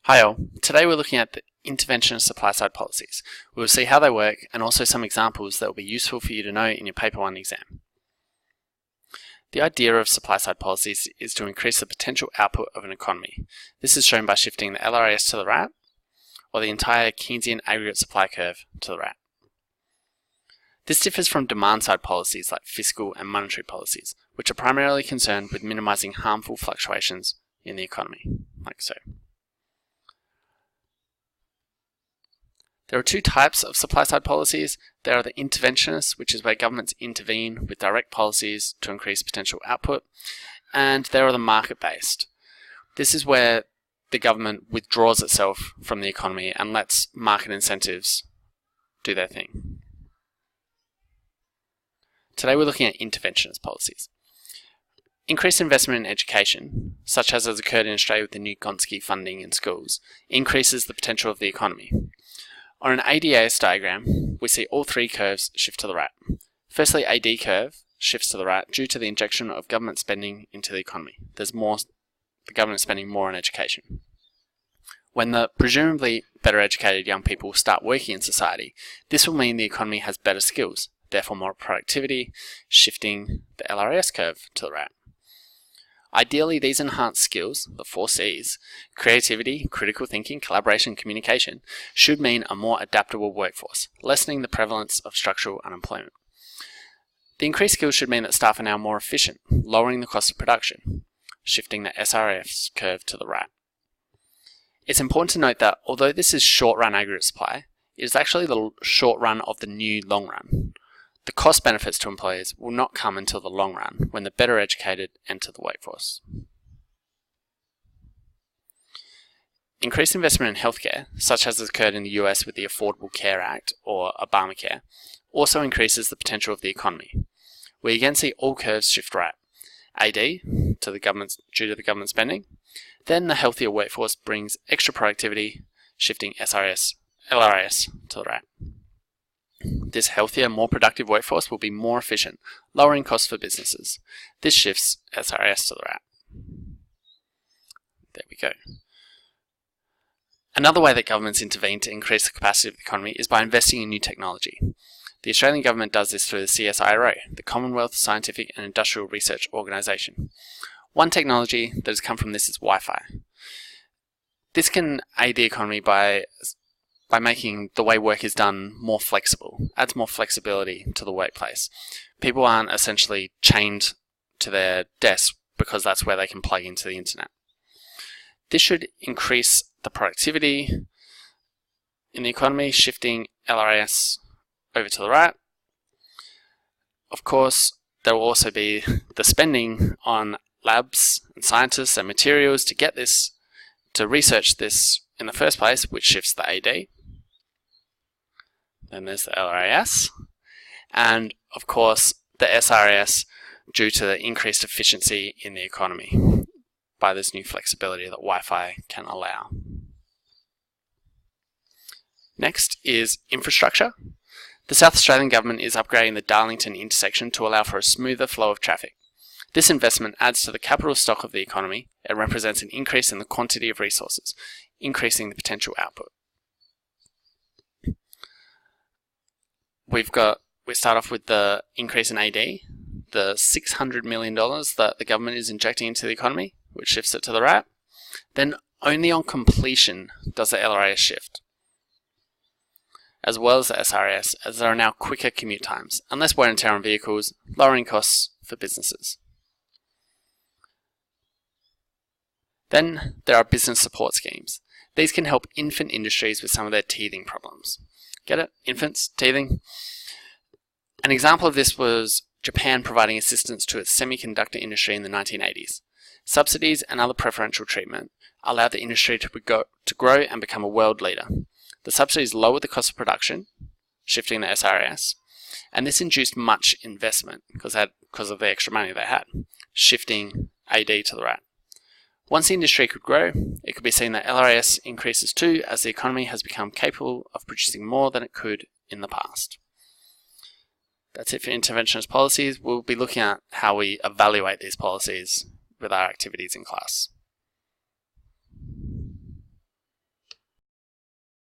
Hi all, today we're looking at the interventionist supply-side policies. We will see how they work and also some examples that will be useful for you to know in your Paper 1 exam. The idea of supply-side policies is to increase the potential output of an economy. This is shown by shifting the LRAS to the right, or the entire Keynesian aggregate supply curve to the right. This differs from demand-side policies like fiscal and monetary policies, which are primarily concerned with minimizing harmful fluctuations in the economy, like so. There are two types of supply-side policies. There are the interventionists, which is where governments intervene with direct policies to increase potential output, and there are the market-based. This is where the government withdraws itself from the economy and lets market incentives do their thing. Today we're looking at interventionist policies. Increased investment in education, such as has occurred in Australia with the new Gonski funding in schools, increases the potential of the economy. On an ADAS diagram, we see all three curves shift to the right. Firstly, AD curve shifts to the right due to the injection of government spending into the economy. The government spending more on education. When the presumably better educated young people start working in society, this will mean the economy has better skills, therefore more productivity, shifting the LRAS curve to the right. Ideally, these enhanced skills, the 4 C's, creativity, critical thinking, collaboration, communication, should mean a more adaptable workforce, lessening the prevalence of structural unemployment. The increased skills should mean that staff are now more efficient, lowering the cost of production, shifting the SRF's curve to the right. It's important to note that although this is short-run aggregate supply, it is actually the short run of the new long run. The cost benefits to employers will not come until the long run, when the better educated enter the workforce. Increased investment in healthcare, such as has occurred in the US with the Affordable Care Act or Obamacare, also increases the potential of the economy. We again see all curves shift right. AD due to the government spending, then the healthier workforce brings extra productivity, shifting LRAS to the right. This healthier, more productive workforce will be more efficient, lowering costs for businesses. This shifts SRS to the right. There we go. Another way that governments intervene to increase the capacity of the economy is by investing in new technology. The Australian government does this through the CSIRO, the Commonwealth Scientific and Industrial Research Organisation. One technology that has come from this is Wi-Fi. This can aid the economy by making the way work is done more flexible, adds more flexibility to the workplace. People aren't essentially chained to their desk because that's where they can plug into the internet. This should increase the productivity in the economy, shifting LRAS over to the right. Of course, there will also be the spending on labs and scientists and materials to get this, to research this in the first place, which shifts the AD. Then there's the LRAS, and of course the SRS due to the increased efficiency in the economy by this new flexibility that Wi-Fi can allow. Next is infrastructure. The South Australian government is upgrading the Darlington intersection to allow for a smoother flow of traffic. This investment adds to the capital stock of the economy and represents an increase in the quantity of resources, increasing the potential output. We start off with the increase in AD, the $600 million that the government is injecting into the economy, which shifts it to the right. Then only on completion does the LRAS shift, as well as the SRS, as there are now quicker commute times and less wear and tear on vehicles, lowering costs for businesses. Then there are business support schemes. These can help infant industries with some of their teething problems. Get it? Infants, teething. An example of this was Japan providing assistance to its semiconductor industry in the 1980s. Subsidies and other preferential treatment allowed the industry to grow and become a world leader. The subsidies lowered the cost of production, shifting the SRS, and this induced much investment because of the extra money they had, shifting AD to the right. Once the industry could grow, it could be seen that LRAS increases too as the economy has become capable of producing more than it could in the past. That's it for interventionist policies. We'll be looking at how we evaluate these policies with our activities in class.